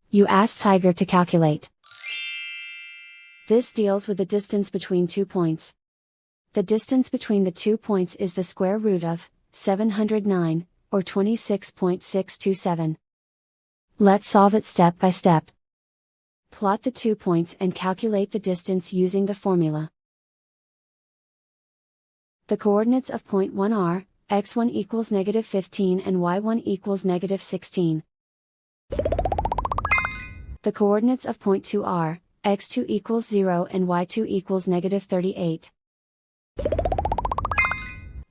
You ask Tiger to calculate. This deals with the distance between 2 points. The distance between the 2 points is the square root of 709, or 26.627. Let's solve it step by step. Plot the 2 points and calculate the distance using the formula. The coordinates of point 1 are, x1 equals -15 and y1 equals -16. The coordinates of point 2 are, x2 equals 0 and y2 equals -38.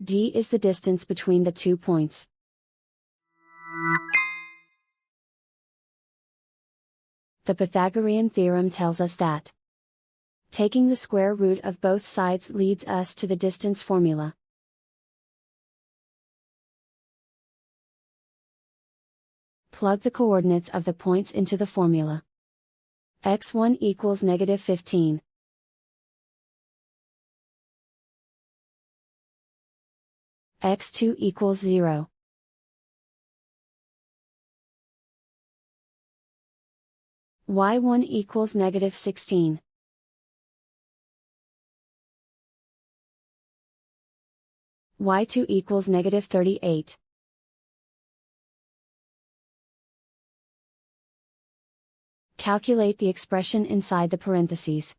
D is the distance between the 2 points. The Pythagorean theorem tells us that taking the square root of both sides leads us to the distance formula. Plug the coordinates of the points into the formula. x1 equals -15. x2 equals 0. y1 equals -16. y2 equals -38. Calculate the expression inside the parentheses.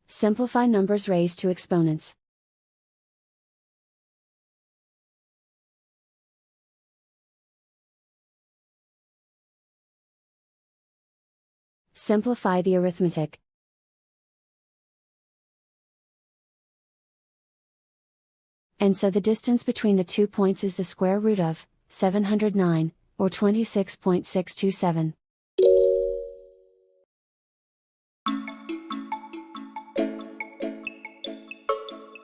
Simplify numbers raised to exponents. Simplify the arithmetic. And so the distance between the 2 points is the square root of 709, or 26.627.